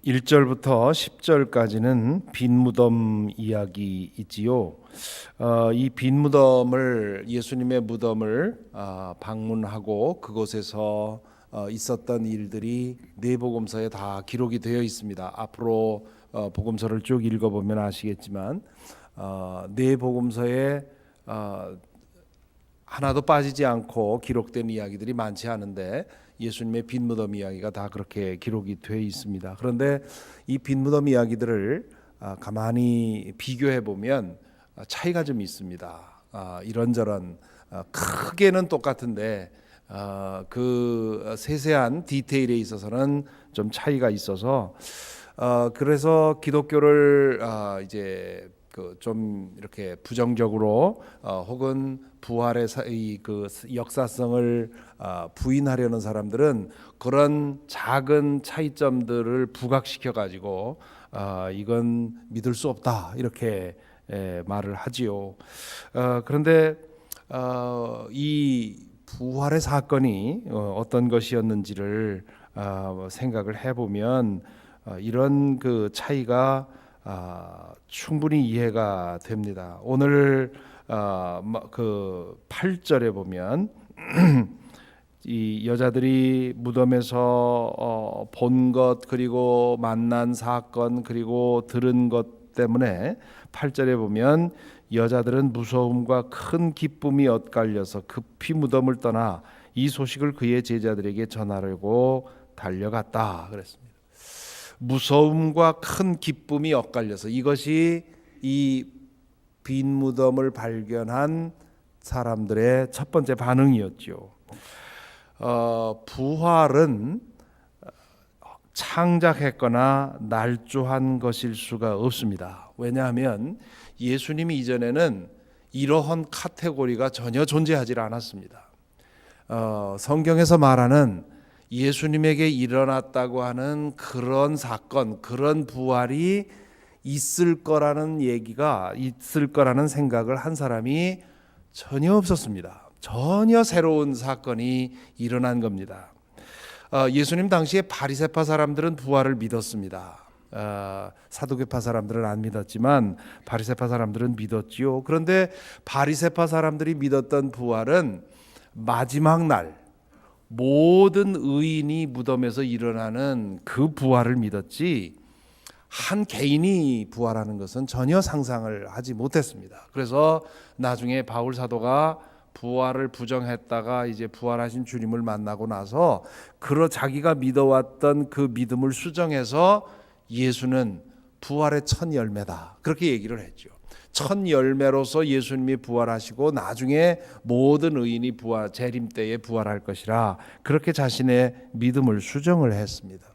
1절부터 10절까지는 빈 무덤 이야기이지요. 이 빈 무덤을 예수님의 무덤을 방문하고 그곳에서 있었던 일들이 네 복음서에 다 기록이 되어 있습니다. 앞으로 복음서를 쭉 읽어보면 아시겠지만 네 복음서에 하나도 빠지지 않고 기록된 이야기들이 많지 않은데 예수님의 빈 무덤 이야기가 다 그렇게 기록이 되어 있습니다. 그런데 이 빈 무덤 이야기들을 가만히 비교해 보면 차이가 좀 있습니다. 이런저런 크게는 똑같은데 그 세세한 디테일에 있어서는 좀 차이가 있어서 그래서 기독교를 이제 좀 이렇게 부정적으로 혹은 부활의 그 역사성을 부인하려는 사람들은 그런 작은 차이점들을 부각시켜 가지고 이건 믿을 수 없다 이렇게 말을 하지요. 그런데 이 부활의 사건이 어떤 것이었는지를 생각을 해보면 이런 그 차이가 충분히 이해가 됩니다. 오늘 그 8절에 보면 이 여자들이 무덤에서 본 것 그리고 만난 사건 그리고 들은 것 때문에 8절에 보면 여자들은 무서움과 큰 기쁨이 엇갈려서 급히 무덤을 떠나 이 소식을 그의 제자들에게 전하려고 달려갔다 그랬습니다. 무서움과 큰 기쁨이 엇갈려서 이것이 이 빈 무덤을 발견한 사람들의 첫 번째 반응이었죠. 부활은 창작했거나 날조한 것일 수가 없습니다. 왜냐하면 예수님이 이전에는 이러한 카테고리가 전혀 존재하지 않았습니다. 성경에서 말하는 예수님에게 일어났다고 하는 그런 사건, 그런 부활이 있을 거라는 얘기가 있을 거라는 생각을 한 사람이 전혀 없었습니다. 전혀 새로운 사건이 일어난 겁니다. 예수님 당시에 바리새파 사람들은 부활을 믿었습니다. 사두개파 사람들은 안 믿었지만 바리새파 사람들은 믿었지요. 그런데 바리새파 사람들이 믿었던 부활은 마지막 날 모든 의인이 무덤에서 일어나는 그 부활을 믿었지 한 개인이 부활하는 것은 전혀 상상을 하지 못했습니다. 그래서 나중에 바울 사도가 부활을 부정했다가 이제 부활하신 주님을 만나고 나서 자기가 믿어왔던 그 믿음을 수정해서 예수는 부활의 첫 열매다 그렇게 얘기를 했죠. 첫 열매로서 예수님이 부활하시고 나중에 모든 의인이 재림 때에 부활할 것이라 그렇게 자신의 믿음을 수정을 했습니다.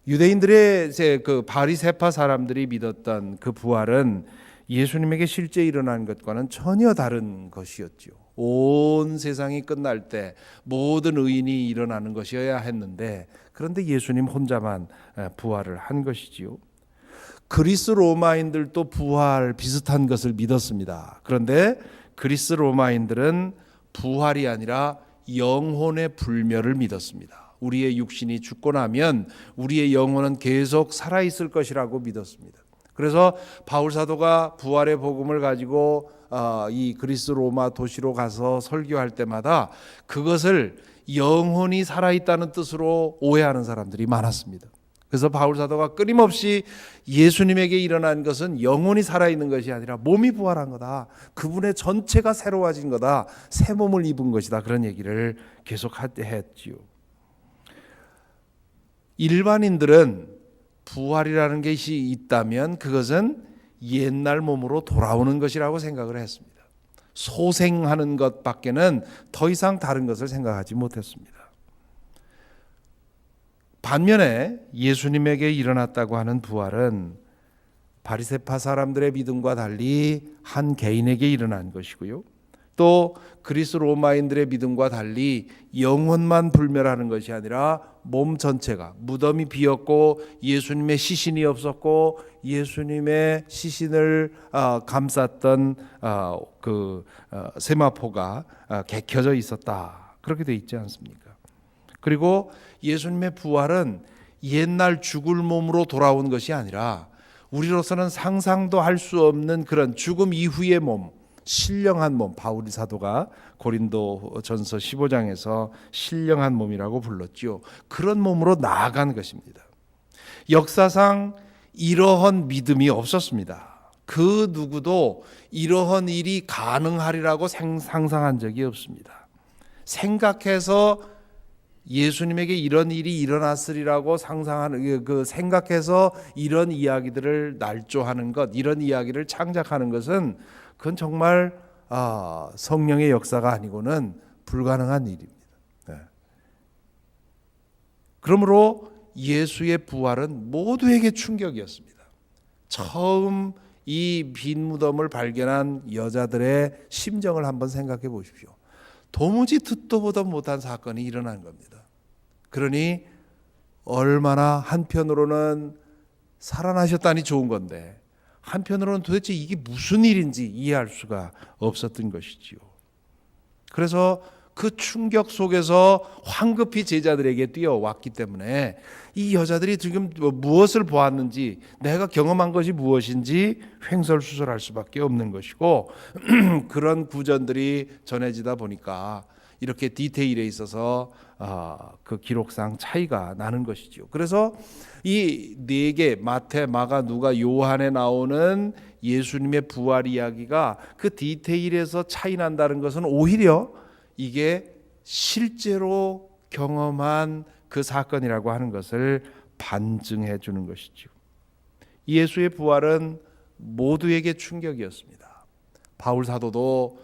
유대인들의 그 바리새파 사람들이 믿었던 그 부활은 예수님에게 실제 일어난 것과는 전혀 다른 것이었죠. 온 세상이 끝날 때 모든 의인이 일어나는 것이어야 했는데 그런데 예수님 혼자만 부활을 한 것이지요. 그리스 로마인들도 부활 비슷한 것을 믿었습니다. 그런데 그리스 로마인들은 부활이 아니라 영혼의 불멸을 믿었습니다. 우리의 육신이 죽고 나면 우리의 영혼은 계속 살아있을 것이라고 믿었습니다. 그래서 바울 사도가 부활의 복음을 가지고 이 그리스 로마 도시로 가서 설교할 때마다 그것을 영혼이 살아있다는 뜻으로 오해하는 사람들이 많았습니다. 그래서 바울 사도가 끊임없이 예수님에게 일어난 것은 영혼이 살아있는 것이 아니라 몸이 부활한 거다. 그분의 전체가 새로워진 거다. 새 몸을 입은 것이다. 그런 얘기를 계속 했지요. 일반인들은 부활이라는 것이 있다면 그것은 옛날 몸으로 돌아오는 것이라고 생각을 했습니다. 소생하는 것밖에는 더 이상 다른 것을 생각하지 못했습니다. 반면에 예수님에게 일어났다고 하는 부활은 바리새파 사람들의 믿음과 달리 한 개인에게 일어난 것이고요. 또 그리스 로마인들의 믿음과 달리 영혼만 불멸하는 것이 아니라 몸 전체가 무덤이 비었고 예수님의 시신이 없었고 예수님의 시신을 감쌌던 그 세마포가 개켜져 있었다. 그렇게 돼 있지 않습니까? 그리고 예수님의 부활은 옛날 죽을 몸으로 돌아온 것이 아니라 우리로서는 상상도 할 수 없는 그런 죽음 이후의 몸, 신령한 몸, 바울 사도가 고린도전서 15장에서 신령한 몸이라고 불렀지요. 그런 몸으로 나아간 것입니다. 역사상 이러한 믿음이 없었습니다. 그 누구도 이러한 일이 가능하리라고 상상한 적이 없습니다. 생각해서 예수님에게 이런 일이 일어났으리라고 상상하는 생각해서 이런 이야기들을 날조하는 것, 이런 이야기를 창작하는 것은 그건 정말 성령의 역사가 아니고는 불가능한 일입니다. 네. 그러므로 예수의 부활은 모두에게 충격이었습니다. 처음 이 빈 무덤을 발견한 여자들의 심정을 한번 생각해 보십시오. 도무지 듣도 보도 못한 사건이 일어난 겁니다. 그러니 얼마나 한편으로는 살아나셨다니 좋은 건데 한편으로는 도대체 이게 무슨 일인지 이해할 수가 없었던 것이지요. 그래서 그 충격 속에서 황급히 제자들에게 뛰어왔기 때문에 이 여자들이 지금 무엇을 보았는지, 내가 경험한 것이 무엇인지 횡설수설할 수밖에 없는 것이고 그런 구전들이 전해지다 보니까 이렇게 디테일에 있어서 그 기록상 차이가 나는 것이죠. 그래서 이 네 개, 마태, 마가, 누가, 요한에 나오는 예수님의 부활 이야기가 그 디테일에서 차이 난다는 것은 오히려 이게 실제로 경험한 그 사건이라고 하는 것을 반증해 주는 것이죠. 예수의 부활은 모두에게 충격이었습니다. 바울 사도도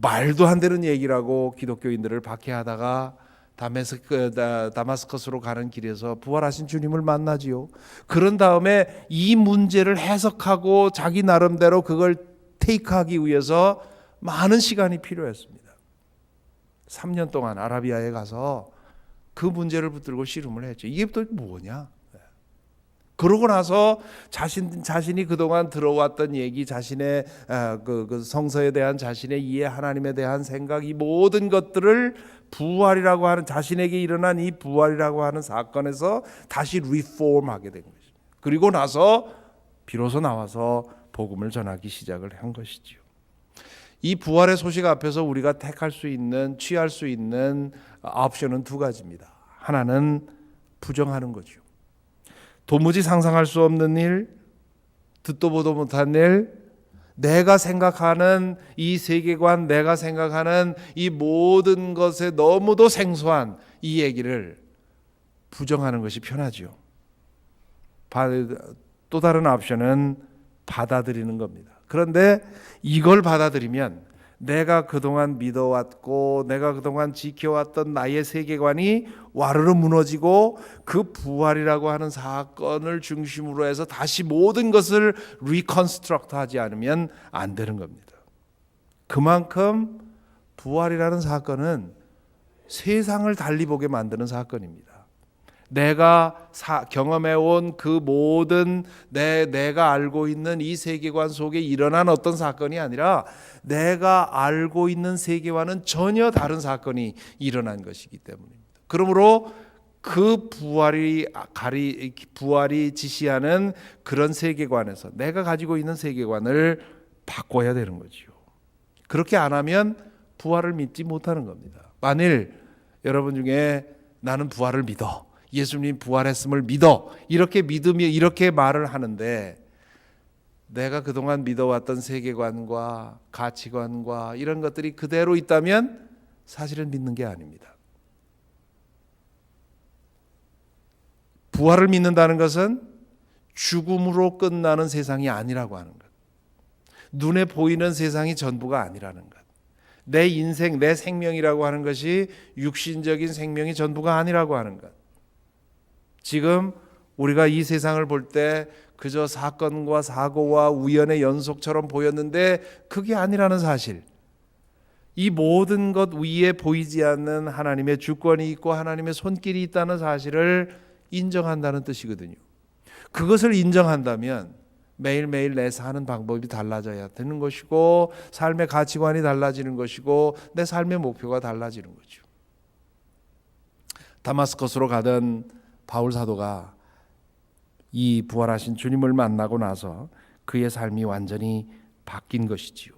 말도 안 되는 얘기라고 기독교인들을 박해하다가 다마스커스로 가는 길에서 부활하신 주님을 만나지요. 그런 다음에 이 문제를 해석하고 자기 나름대로 그걸 테이크하기 위해서 많은 시간이 필요했습니다. 3년 동안 아라비아에 가서 그 문제를 붙들고 씨름을 했죠. 이게 또 뭐냐? 그러고 나서 자신이 그동안 들어왔던 얘기, 자신의 그 성서에 대한 자신의 이해, 하나님에 대한 생각, 이 모든 것들을 부활이라고 하는, 자신에게 일어난 이 부활이라고 하는 사건에서 다시 리폼하게 된 것입니다. 그리고 나서 비로소 나와서 복음을 전하기 시작을 한 것이지요. 이 부활의 소식 앞에서 우리가 택할 수 있는, 취할 수 있는 옵션은 두 가지입니다. 하나는 부정하는 거죠. 도무지 상상할 수 없는 일, 듣도 보도 못한 일, 내가 생각하는 이 세계관, 내가 생각하는 이 모든 것에 너무도 생소한 이 얘기를 부정하는 것이 편하죠. 또 다른 옵션은 받아들이는 겁니다. 그런데 이걸 받아들이면 내가 그동안 믿어왔고 내가 그동안 지켜왔던 나의 세계관이 와르르 무너지고 그 부활이라고 하는 사건을 중심으로 해서 다시 모든 것을 리컨스트럭트 하지 않으면 안 되는 겁니다. 그만큼 부활이라는 사건은 세상을 달리 보게 만드는 사건입니다. 내가 경험해온 그 모든 내가 알고 있는 이 세계관 속에 일어난 어떤 사건이 아니라 내가 알고 있는 세계와는 전혀 다른 사건이 일어난 것이기 때문입니다. 그러므로 그 부활이 지시하는 그런 세계관에서 내가 가지고 있는 세계관을 바꿔야 되는 거죠. 그렇게 안 하면 부활을 믿지 못하는 겁니다. 만일 여러분 중에 나는 부활을 믿어, 예수님 부활했음을 믿어, 이렇게 말을 하는데 내가 그동안 믿어왔던 세계관과 가치관과 이런 것들이 그대로 있다면 사실은 믿는 게 아닙니다. 부활을 믿는다는 것은 죽음으로 끝나는 세상이 아니라고 하는 것, 눈에 보이는 세상이 전부가 아니라는 것, 내 인생, 내 생명이라고 하는 것이 육신적인 생명이 전부가 아니라고 하는 것. 지금 우리가 이 세상을 볼 때 그저 사건과 사고와 우연의 연속처럼 보였는데 그게 아니라는 사실, 이 모든 것 위에 보이지 않는 하나님의 주권이 있고 하나님의 손길이 있다는 사실을 인정한다는 뜻이거든요. 그것을 인정한다면 매일매일 내 사는 방법이 달라져야 되는 것이고 삶의 가치관이 달라지는 것이고 내 삶의 목표가 달라지는 거죠. 다마스커스로 가던 바울 사도가 이 부활하신 주님을 만나고 나서 그의 삶이 완전히 바뀐 것이지요.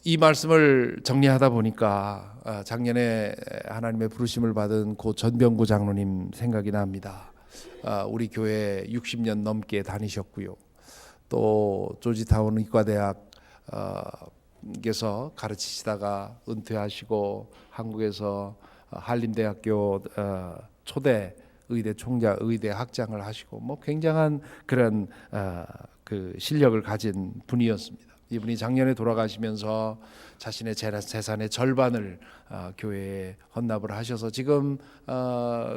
이 말씀을 정리하다 보니까 작년에 하나님의 부르심을 받은 고 전병구 장로님 생각이 납니다. 우리 교회 60년 넘게 다니셨고요. 또 조지타운 의과대학 께서 가르치시다가 은퇴하시고 한국에서 한림대학교 초대 의대 총장, 의대 학장을 하시고 뭐 굉장한 그런 그 실력을 가진 분이었습니다. 이분이 작년에 돌아가시면서 자신의 재산의 절반을 교회에 헌납을 하셔서 지금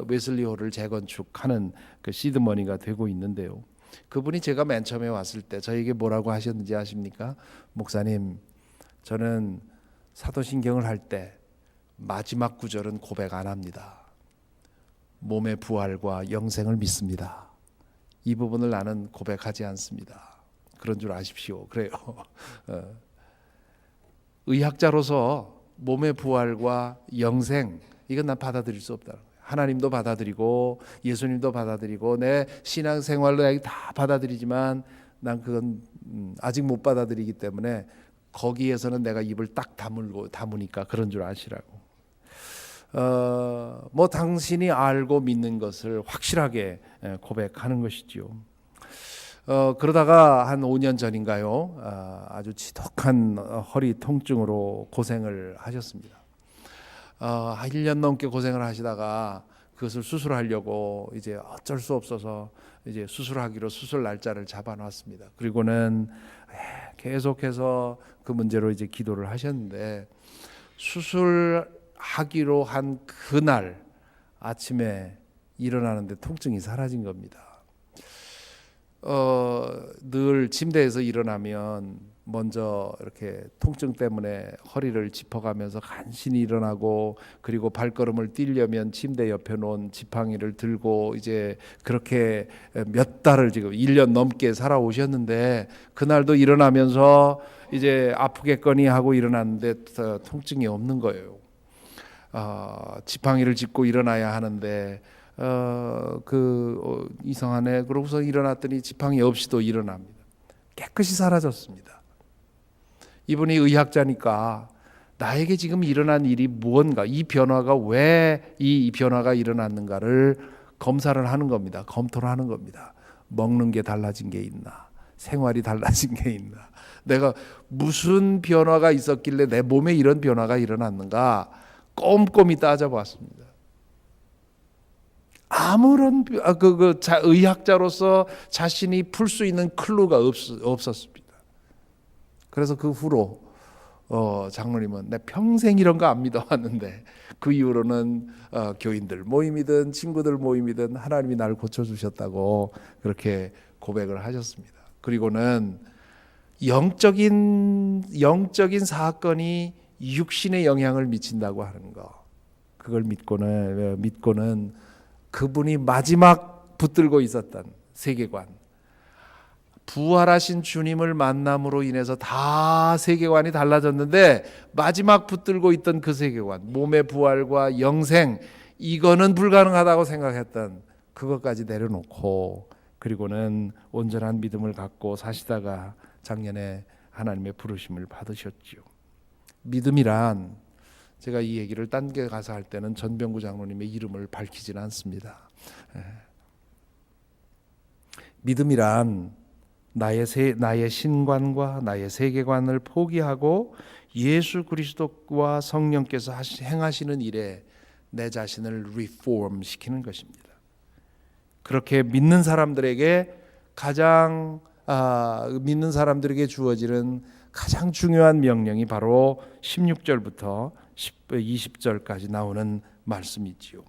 웨슬리홀을 재건축하는 그 시드머니가 되고 있는데요. 그분이 제가 맨 처음에 왔을 때 저에게 뭐라고 하셨는지 아십니까? 목사님, 저는 사도신경을 할 때 마지막 구절은 고백 안 합니다. 몸의 부활과 영생을 믿습니다. 이 부분을 나는 고백하지 않습니다. 그런 줄 아십시오. 그래요. 의학자로서 몸의 부활과 영생, 이건 난 받아들일 수 없다는 거예요. 하나님도 받아들이고 예수님도 받아들이고 내 신앙생활로 다 받아들이지만 난 그건 아직 못 받아들이기 때문에 거기에서는 내가 입을 딱 다무니까 그런 줄 아시라고. 뭐 당신이 알고 믿는 것을 확실하게 고백하는 것이지요. 그러다가 한 5년 전인가요? 아주 지독한 허리 통증으로 고생을 하셨습니다. 1년 넘게 고생을 하시다가 그것을 수술하려고 이제 어쩔 수 없어서 이제 수술하기로 수술 날짜를 잡아놨습니다. 그리고는 계속해서 그 문제로 이제 기도를 하셨는데 수술하기로 한 그날 아침에 일어나는데 통증이 사라진 겁니다. 늘 침대에서 일어나면 먼저 이렇게 통증 때문에 허리를 짚어가면서 간신히 일어나고 그리고 발걸음을 뛰려면 침대 옆에 놓은 지팡이를 들고 이제 그렇게 몇 달을 지금 1년 넘게 살아오셨는데 그날도 일어나면서 이제 아프겠거니 하고 일어났는데 통증이 없는 거예요. 지팡이를 짚고 일어나야 하는데 이상하네. 그러고서 일어났더니 지팡이 없이도 일어납니다. 깨끗이 사라졌습니다. 이분이 의학자니까 나에게 지금 일어난 일이 무언가, 이 변화가 왜 이 변화가 일어났는가를 검사를 하는 겁니다. 검토를 하는 겁니다. 먹는 게 달라진 게 있나? 생활이 달라진 게 있나? 내가 무슨 변화가 있었길래 내 몸에 이런 변화가 일어났는가? 꼼꼼히 따져봤습니다. 아무런 의학자로서 자신이 풀 수 있는 클루가 없었습니다. 그래서 그 후로 장로님은 내 평생 이런 거 안 믿어왔는데 그 이후로는 교인들 모임이든 친구들 모임이든 하나님이 나를 고쳐주셨다고 그렇게 고백을 하셨습니다. 그리고는 영적인 사건이 육신에 영향을 미친다고 하는 거, 그걸 믿고는 그분이 마지막 붙들고 있었던 세계관, 부활하신 주님을 만남으로 인해서 다 세계관이 달라졌는데 마지막 붙들고 있던 그 세계관, 몸의 부활과 영생, 이거는 불가능하다고 생각했던 그것까지 내려놓고 그리고는 온전한 믿음을 갖고 사시다가 작년에 하나님의 부르심을 받으셨지요. 믿음이란, 제가 이 얘기를 딴 데 가서 할 때는 전병구 장로님의 이름을 밝히지는 않습니다. 믿음이란 나의 신관과 나의 세계관을 포기하고 예수 그리스도와 성령께서 행하시는 일에 내 자신을 리폼 시키는 것입니다. 그렇게 믿는 사람들에게 믿는 사람들에게 주어지는 가장 중요한 명령이 바로 16절부터 20절까지 나오는 말씀이지요.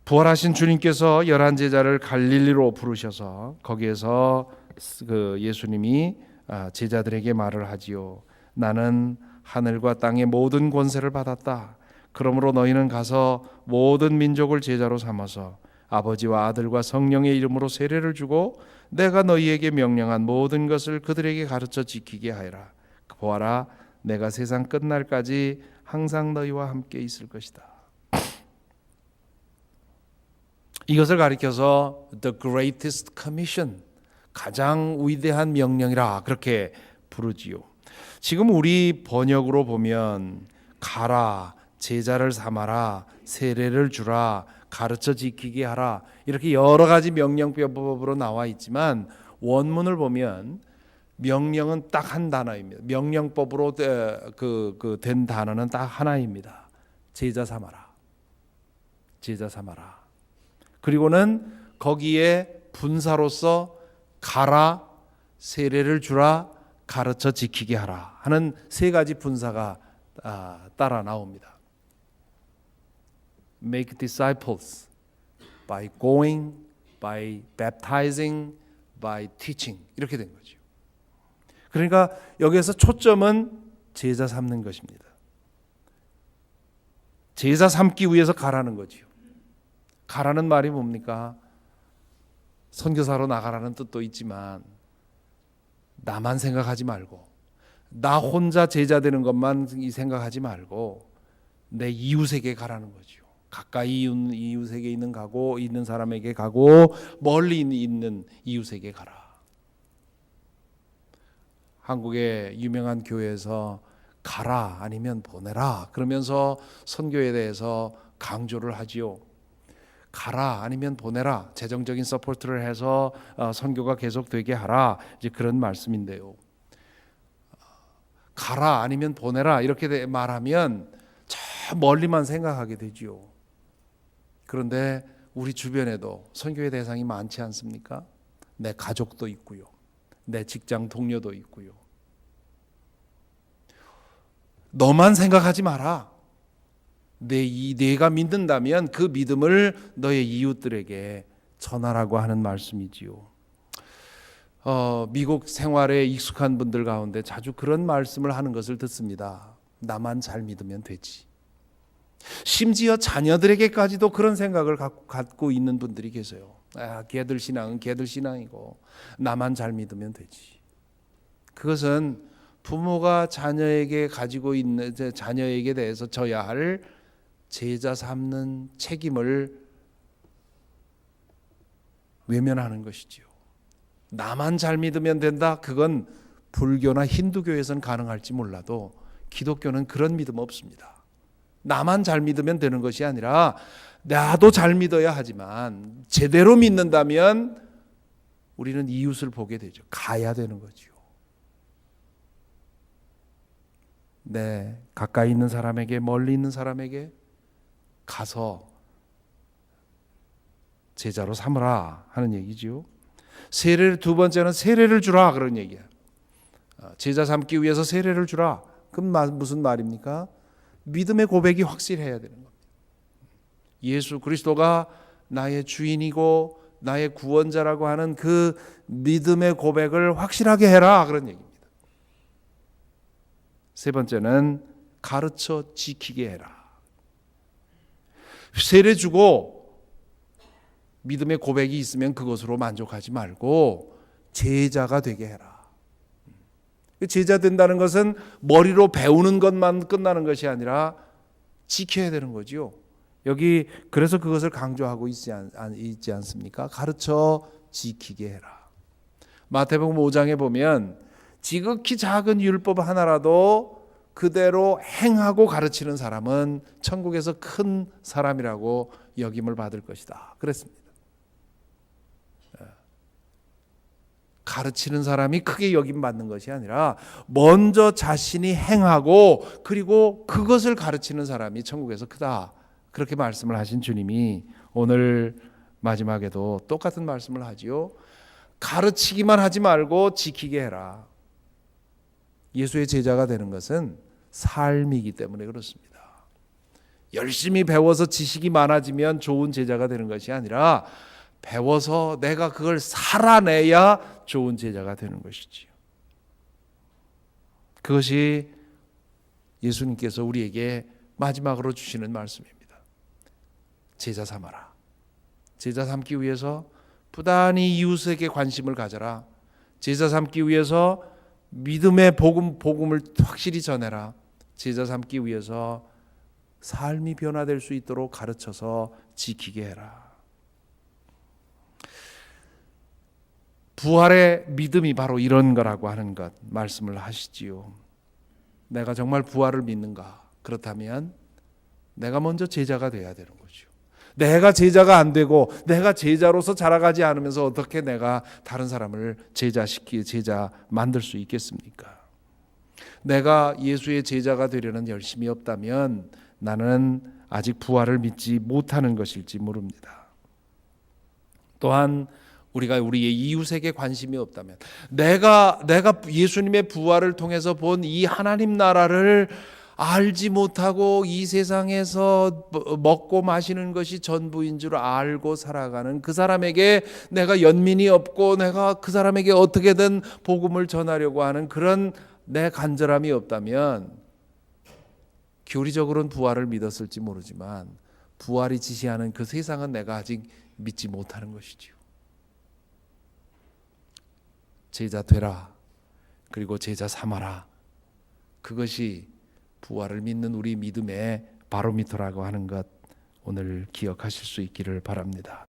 부활하신 주님께서 11 제자를 갈릴리로 부르셔서 거기에서 예수님이 제자들에게 말을 하지요. 나는 하늘과 땅의 모든 권세를 받았다. 그러므로 너희는 가서 모든 민족을 제자로 삼아서 아버지와 아들과 성령의 이름으로 세례를 주고 내가 너희에게 명령한 모든 것을 그들에게 가르쳐 지키게 하여라. 보아라, 내가 세상 끝날까지 항상 너희와 함께 있을 것이다. 이것을 가리켜서 The Greatest Commission, 가장 위대한 명령이라 그렇게 부르지요. 지금 우리 번역으로 보면 가라, 제자를 삼아라, 세례를 주라, 가르쳐 지키게 하라, 이렇게 여러 가지 명령법으로 나와 있지만 원문을 보면 명령은 딱 한 단어입니다. 명령법으로 된 단어는 딱 하나입니다. 제자 삼아라. 제자 삼아라. 그리고는 거기에 분사로서 가라, 세례를 주라, 가르쳐 지키게 하라 하는 세 가지 분사가 따라 나옵니다. Make disciples by going, by baptizing, by teaching, 이렇게 된 거죠. 그러니까 여기에서 초점은 제자 삼는 것입니다. 제자 삼기 위해서 가라는 거죠. 가라는 말이 뭡니까? 선교사로 나가라는 뜻도 있지만 나만 생각하지 말고, 나 혼자 제자 되는 것만 생각하지 말고 내 이웃에게 가라는 거죠. 가까이 이웃에게 있는 사람에게 가고 멀리 있는 이웃에게 가라. 한국의 유명한 교회에서 가라 아니면 보내라 그러면서 선교에 대해서 강조를 하지요. 가라 아니면 보내라, 재정적인 서포트를 해서 선교가 계속되게 하라, 이제 그런 말씀인데요. 가라 아니면 보내라 이렇게 말하면 저 멀리만 생각하게 되지요. 그런데 우리 주변에도 선교의 대상이 많지 않습니까? 내 가족도 있고요, 내 직장 동료도 있고요. 너만 생각하지 마라. 내가 믿는다면 그 믿음을 너의 이웃들에게 전하라고 하는 말씀이지요. 미국 생활에 익숙한 분들 가운데 자주 그런 말씀을 하는 것을 듣습니다. 나만 잘 믿으면 되지. 심지어 자녀들에게까지도 그런 생각을 갖고 있는 분들이 계세요. 걔들 신앙은 걔들 신앙이고 나만 잘 믿으면 되지. 그것은 부모가 자녀에게 가지고 있는, 자녀에게 대해서 져야 할 제자 삼는 책임을 외면하는 것이지요. 나만 잘 믿으면 된다. 그건 불교나 힌두교에서는 가능할지 몰라도 기독교는 그런 믿음 없습니다. 나만 잘 믿으면 되는 것이 아니라 나도 잘 믿어야 하지만 제대로 믿는다면 우리는 이웃을 보게 되죠. 가야 되는 거죠. 네, 가까이 있는 사람에게, 멀리 있는 사람에게 가서 제자로 삼으라 하는 얘기지요. 세례를, 두 번째는 세례를 주라 그런 얘기야. 제자 삼기 위해서 세례를 주라. 그럼 무슨 말입니까? 믿음의 고백이 확실해야 되는 겁니다. 예수 그리스도가 나의 주인이고 나의 구원자라고 하는 그 믿음의 고백을 확실하게 해라 그런 얘기입니다. 세 번째는 가르쳐 지키게 해라. 세례 주고 믿음의 고백이 있으면 그것으로 만족하지 말고 제자가 되게 해라. 제자 된다는 것은 머리로 배우는 것만 끝나는 것이 아니라 지켜야 되는 거지요. 여기 그래서 그것을 강조하고 있지 않습니까? 가르쳐 지키게 해라. 마태복음 5장에 보면 지극히 작은 율법 하나라도 그대로 행하고 가르치는 사람은 천국에서 큰 사람이라고 여김을 받을 것이다. 그랬습니다. 가르치는 사람이 크게 여김받는 것이 아니라 먼저 자신이 행하고 그리고 그것을 가르치는 사람이 천국에서 크다. 그렇게 말씀을 하신 주님이 오늘 마지막에도 똑같은 말씀을 하지요. 가르치기만 하지 말고 지키게 해라. 예수의 제자가 되는 것은 삶이기 때문에 그렇습니다. 열심히 배워서 지식이 많아지면 좋은 제자가 되는 것이 아니라 배워서 내가 그걸 살아내야 좋은 제자가 되는 것이지요. 그것이 예수님께서 우리에게 마지막으로 주시는 말씀입니다. 제자 삼아라. 제자 삼기 위해서 부단히 이웃에게 관심을 가져라. 제자 삼기 위해서 믿음의 복음을 확실히 전해라. 제자 삼기 위해서 삶이 변화될 수 있도록 가르쳐서 지키게 해라. 부활의 믿음이 바로 이런 거라고 하는 것 말씀을 하시지요. 내가 정말 부활을 믿는가? 그렇다면 내가 먼저 제자가 돼야 되는 거죠. 내가 제자가 안 되고 내가 제자로서 자라가지 않으면서 어떻게 내가 다른 사람을 제자 만들 수 있겠습니까? 내가 예수의 제자가 되려는 열심이 없다면 나는 아직 부활을 믿지 못하는 것일지 모릅니다. 또한 우리가 우리의 이웃에게 관심이 없다면 내가 예수님의 부활을 통해서 본 이 하나님 나라를 알지 못하고 이 세상에서 먹고 마시는 것이 전부인 줄 알고 살아가는 그 사람에게 내가 연민이 없고 내가 그 사람에게 어떻게든 복음을 전하려고 하는 그런 내 간절함이 없다면 교리적으로는 부활을 믿었을지 모르지만 부활이 지시하는 그 세상은 내가 아직 믿지 못하는 것이지요. 제자 되라. 그리고 제자 삼아라. 그것이 부활을 믿는 우리 믿음의 바로미터라고 하는 것 오늘 기억하실 수 있기를 바랍니다.